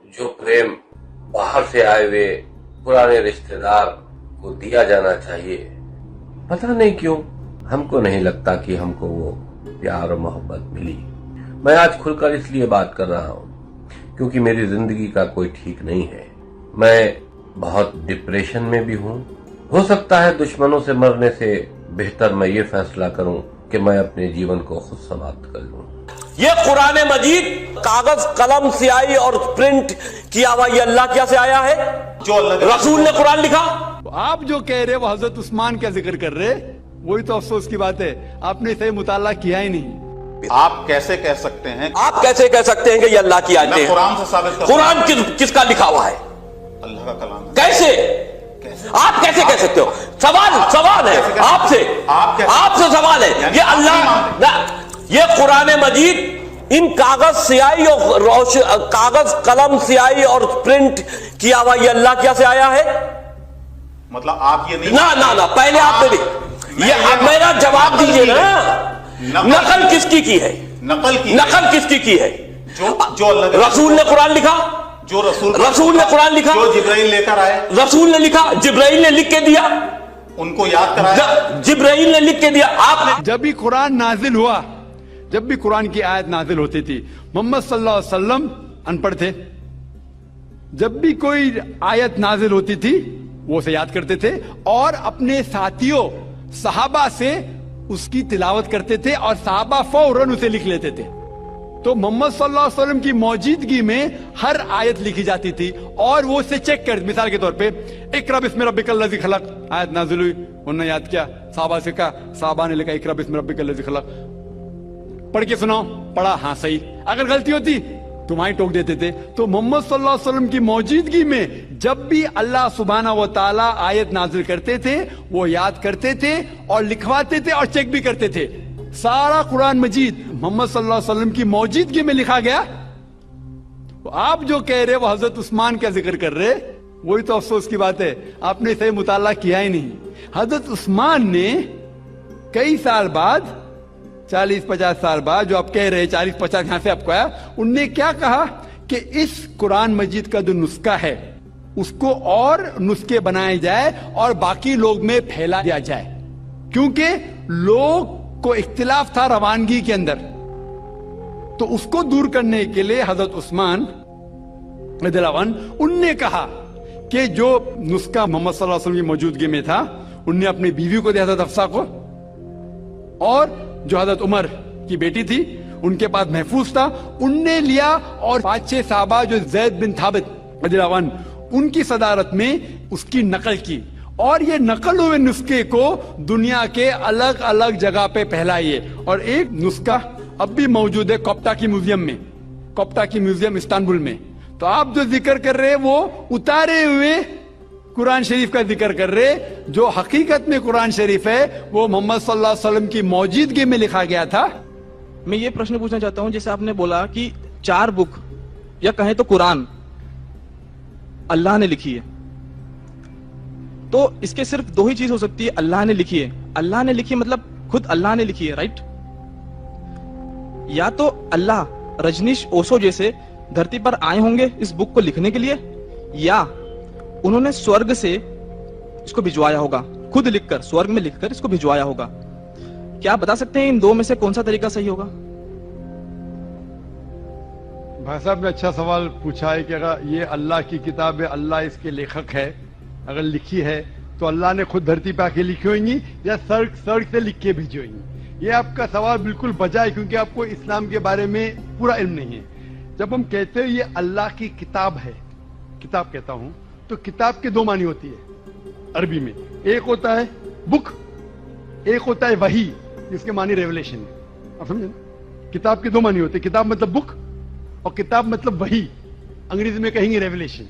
जो प्रेम बाहर से आए हुए पुराने रिश्तेदार को दिया जाना चाहिए, पता नहीं क्यों हमको नहीं लगता कि हमको वो प्यार और मोहब्बत मिली। मैं आज खुलकर इसलिए बात कर रहा हूँ क्योंकि मेरी जिंदगी का कोई ठीक नहीं है। मैं बहुत डिप्रेशन में भी हूँ। हो सकता है दुश्मनों से मरने से बेहतर मैं ये फैसला करूँ कि मैं अपने जीवन को खुद समाप्त कर लूँ। ये कुरान मजीद कागज कलम स्याही और प्रिंट किया हुआ ये अल्लाह क्या से आया है? जो अल्लाह रसूल ने कुरान लिखा। आप जो कह रहे वो हजरत उस्मान का जिक्र कर रहे, वही तो अफसोस की बात है, आपने इसे मुताला किया ही नहीं। आप कैसे कह सकते हैं? आप कैसे कह सकते हैं कि ये अल्लाह की आयतें मैं हैं? कुरान से साबित करता कुरान किसका लिखा हुआ है? अल्लाह का कलाम है। कैसे? आप कैसे कह सकते हो? सवाल है आपसे सवाल है। ये अल्लाह, ये कुरान मजीद इन कागज स्याही और कागज कलम स्याही और प्रिंट किया हुआ ये अल्लाह क्या से आया है? मतलब आप ये नहीं ना पहले आपने नहीं, ये अब मेरा जवाब दीजिए ना। नकल किसकी की है? नकल किसकी की है? जो अल्लाह रसूल ने कुरान लिखा। जो रसूल ने कुरान लिखा। जो जिब्राइल लेकर आए, रसूल ने लिखा, जिब्राइल ने लिख के दिया, उनको याद कराया, जिब्राइल ने लिख के दिया। आपने जब भी कुरान नाजिल हुआ, जब भी कुरान की आयत नाजिल होती थी, मोहम्मद सल्लल्लाहु अलैहि वसल्लम अनपढ़ थे। जब भी कोई आयत नाजिल होती थी वो उसे याद करते थे और अपने साथियों सहाबा से उसकी तिलावत करते थे और सहाबा फौरन उसे लिख लेते थे। तो मोहम्मद सल्लल्लाहु अलैहि वसल्लम की मौजूदगी में हर आयत लिखी जाती थी और वो उसे चेक कर, मिसाल के तौर पे इक़रा बिस्मि रब्बिकल लज़ी खलक़ आयत नाजिल हुई, उन्होंने याद किया, सहाबा से कहा, सहाबा ने लिखा इक़रा बिस्मि रब्बिकल लज़ी खलक़, पढ़ के सुनाओ, पढ़ा, हाँ सही, अगर गलती होती तुम्हारी टोक देते थे। तो मोहम्मद सल्लल्लाहु अलैहि वसल्लम की मौजूदगी में जब भी अल्लाह सुब्हानहू व तआला आयत नाजिल करते थे वो याद करते थे और लिखवाते थे और चेक भी करते थे। सारा कुरान मजीद मोहम्मद सल्लल्लाहु अलैहि वसल्लम की मौजूदगी में लिखा गया। तो आप जो कह रहे वो हजरत उस्मान का जिक्र कर रहे, वही तो अफसोस की बात है, आपने इसे मुताला किया ही नहीं। हजरत उस्मान ने कई साल बाद, 40-50 साल बाद, जो आप कह रहे 40-50 यहां से आपको आया, उनने क्या कहा कि इस कुरान मजीद का जो नुस्खा है उसको और नुस्खे बनाए जाए और बाकी लोग में फैला दिया जाए, क्योंकि लोग को इख्तिलाफ था रवानगी के अंदर। तो उसको दूर करने के लिए हजरत उस्मान रज़ियल्लाहु अन्हु उनने कहा कि जो नुस्खा मोहम्मद सल्लल्लाहु अलैहि वसल्लम की मौजूदगी में था उनने अपनी बीवी को दिया, हजरत हफ्सा को, और जो हजरत उमर की बेटी थी उनके पास महफूज था, उनने लिया, और 5-6 साहबा जो ज़ैद बिन थाबित रज़ियल्लाहु अन्हु उनकी सदारत में उसकी नकल की और ये नकल हुए नुस्खे को दुनिया के अलग अलग जगह पे फैलाइए। और एक नुस्खा अब भी मौजूद है कोप्टा की म्यूजियम में, कोप्टा की म्यूजियम इस्तांबुल में। तो आप जो जिक्र कर रहे वो उतारे हुए कुरान शरीफ का जिक्र कर रहे, जो हकीकत में कुरान शरीफ है वो मोहम्मद सल्लल्लाहु अलैहि वसल्लम की मौजूदगी में लिखा गया था। मैं ये प्रश्न पूछना चाहता हूं, जैसे आपने बोला कि 4 बुक या कहें तो कुरान अल्लाह ने लिखी है, तो इसके सिर्फ 2 ही चीज हो सकती है, अल्लाह ने लिखी है। अल्लाह ने लिखी मतलब खुद अल्लाह ने लिखी है, राइट? या तो अल्लाह रजनीश ओशो जैसे धरती पर आए होंगे इस बुक को लिखने के लिए, या उन्होंने स्वर्ग से इसको भिजवाया होगा, खुद लिखकर स्वर्ग में लिखकर इसको भिजवाया होगा। क्या आप बता सकते हैं इन 2 में से कौन सा तरीका सही होगा? भाई साहब ने अच्छा सवाल पूछा है कि अगर ये अल्लाह की किताब है, अल्लाह इसके लेखक है, अगर लिखी है तो अल्लाह ने खुद धरती पे आके लिखी होंगी या स्वर्ग से लिख के भेजी होंगी। ये आपका सवाल बिल्कुल बजा है, क्योंकि आपको इस्लाम के बारे में पूरा इल्म नहीं है। जब हम कहते हैं ये अल्लाह की किताब है, किताब कहता हूं, तो किताब के 2 मानी होती है अरबी में। एक होता है बुक, एक होता है वही, जिसके मानी रेवलेशन है। आप समझे? किताब के 2 मानी होते हैं, किताब मतलब बुक और किताब मतलब वही, अंग्रेजी में कहेंगे रेवलेशन।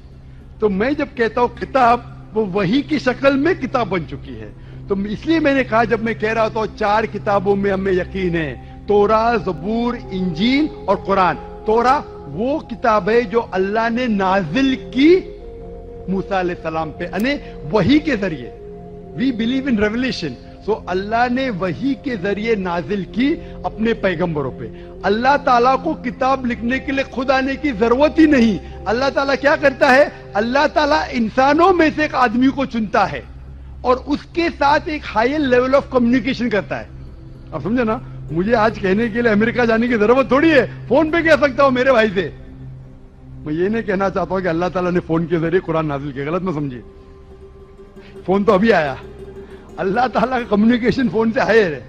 तो मैं जब कहता हूं किताब, वो वही की शक्ल में किताब बन चुकी है। तो इसलिए मैंने कहा, जब मैं कह रहा था 4 किताबों में हमें यकीन है, तोरा, ज़बूर, इंजील और कुरान। तोरा वो किताब है जो अल्लाह ने नाजिल की मूसा अलैहि सलाम पे, यानी वही के जरिए। We believe in revelation. So Allah ने वही के जरिए नाजिल की अपने पैगंबरों पे। अल्लाह ताला को किताब लिखने के लिए खुद आने की जरूरत ही नहीं। اللہ تعالیٰ کیا کرتا ہے؟ اللہ تعالیٰ انسانوں میں سے ایک آدمی کو چنتا ہے اور اس کے ساتھ ایک ہائر لیول آف کمیونیکیشن کرتا ہے. اب سمجھے نا, مجھے آج کہنے کے لیے امریکہ جانے کی ضرورت تھوڑی ہے, فون پہ کہہ سکتا ہوں میرے بھائی سے. میں یہ نہیں کہنا چاہتا ہوں کہ اللہ تعالیٰ نے فون کے ذریعے قرآن نازل کیا, غلط نہ سمجھیے, فون تو ابھی آیا. اللہ تعالیٰ کا کمیونیکیشن فون سے ہائر ہے.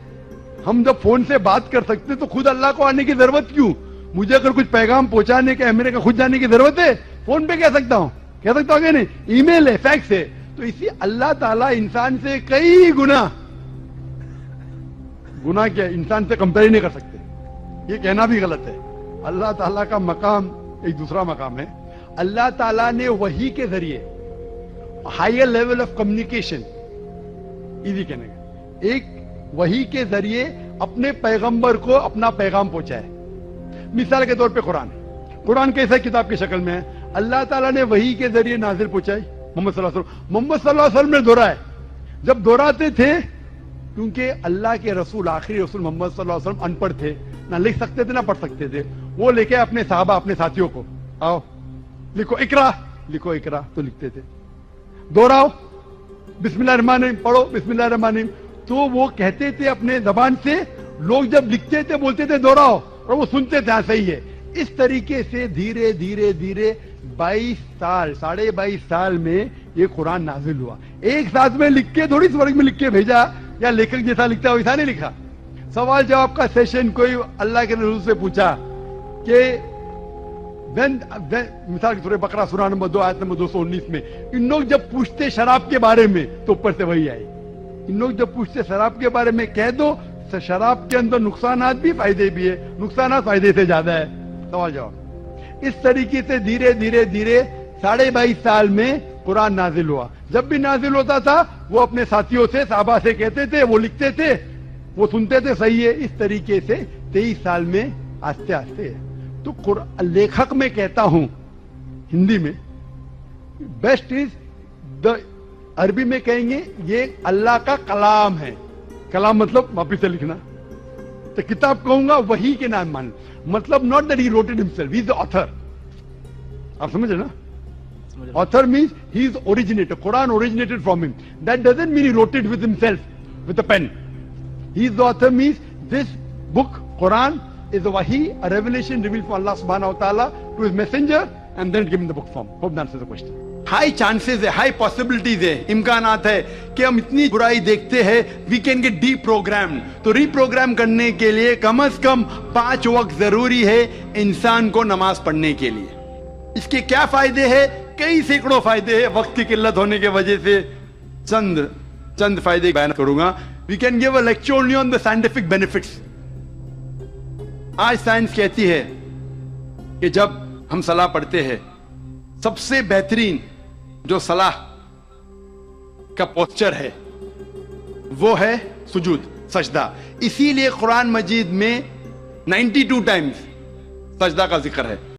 ہم جب فون سے بات کر سکتے تو خود اللہ کو آنے کی ضرورت کیوں؟ مجھے اگر کچھ پیغام پہنچانے کے امریکہ خود جانے کی ضرورت ہے؟ فون پہ کہہ سکتا ہوں کہ نہیں, ای میل ہے, فیکس ہے. تو اسی اللہ تعالیٰ انسان سے کئی گنا کیا انسان سے کمپیئر نہیں کر سکتے, یہ کہنا بھی غلط ہے. اللہ تعالیٰ کا مقام ایک دوسرا مقام ہے. اللہ تعالیٰ نے وحی کے ذریعے higher level of communication, easy کہنے کا, ایک وحی کے ذریعے اپنے پیغمبر کو اپنا پیغام پہنچائے. مثال کے طور پہ قرآن کیسے کتاب کی شکل میں ہے؟ اللہ تعالیٰ نے وحی کے ذریعے نازل پہنچائی محمد صلی اللہ علیہ وسلم. محمد صلی اللہ علیہ وسلم نے دہرائے, جب دہراتے تھے کیونکہ اللہ کے رسول, آخری رسول محمد صلی اللہ علیہ وسلم ان پڑھ تھے, نہ لکھ سکتے تھے نہ پڑھ سکتے تھے. وہ لے کے اپنے صحابہ, اپنے ساتھیوں کو, آؤ لکھو اقرا, لکھو اقرا, تو لکھتے تھے. دہراؤ بسم اللہ الرحمن الرحیم, پڑھو بسم اللہ الرحمن الرحیم, تو وہ کہتے تھے اپنے زبان سے. لوگ جب لکھتے تھے بولتے تھے دہراؤ, اور وہ سنتے تھے ہاں صحیح ہے. اس طریقے سے دھیرے دھیرے دھیرے 22 سال, 22.5 سال میں یہ قرآن نازل ہوا. ایک ساتھ میں لکھ کے تھوڑی سی ورق میں لکھ کے بھیجا, یا لیکھک جیسا لکھتا ہے ویسا نہیں لکھا. سوال جواب کا سیشن کوئی اللہ کے رسول سے پوچھا کہ مثال کے طور پر بقرہ سورہ نمبر 2 آیت نمبر 219 میں ان لوگ جب پوچھتے شراب کے بارے میں تو اوپر سے وہی آئی. ان لوگ جب پوچھتے شراب کے بارے میں کہہ دو شراب کے اندر نقصانات بھی فائدے بھی ہے, نقصانات فائدے سے زیادہ ہے. سوال جواب. اس طریقے سے دھیرے دھیرے دھیرے 22.5 سال میں قرآن نازل ہوا. جب بھی نازل ہوتا تھا وہ اپنے ساتھیوں سے, صحابہ سے کہتے تھے, وہ لکھتے تھے, وہ سنتے تھے, صحیح ہے. اس طریقے سے 23 سال میں آہستہ آہستہ. تو لیکھک میں کہتا ہوں ہندی میں بیسٹ از دا, عربی میں کہیں گے یہ اللہ کا کلام ہے. کلام مطلب واپس سے لکھنا. تو کتاب کہوں گا وہی کے نام مان, مطلب not that he wrote it himself, he is the author. آپ سمجھ رہے نا, author means he is originator. Quran originated from him. That doesn't mean he wrote it with himself with a pen. He is the author means this book Quran is a wahi, a revelation revealed from Allah subhanahu wa ta'ala to his messenger and then given in the book form. Hope that answers the question. High chances ہے, high possibilities ہے, امکانات ہے کہ ہم اتنی برائی دیکھتے ہیں, we can get deprogrammed. تو ری پروگرام کرنے کے لیے کم از کم 5 وقت ضروری ہے انسان کو نماز پڑھنے کے لیے. اس کے کیا فائدے ہیں؟ کئی سینکڑوں فائدے ہیں. وقت کی قلت ہونے کی وجہ سے چند فائدے بیان کروں گا. We can give a lecture only on the scientific benefits. آج سائنس کہتی ہے کہ جب ہم صلاح پڑھتے ہیں سب سے بہترین جو صلاح کا پوسچر ہے وہ ہے سجود, سجدہ. اسی لیے قرآن مجید میں 92 ٹائمز سجدہ کا ذکر ہے.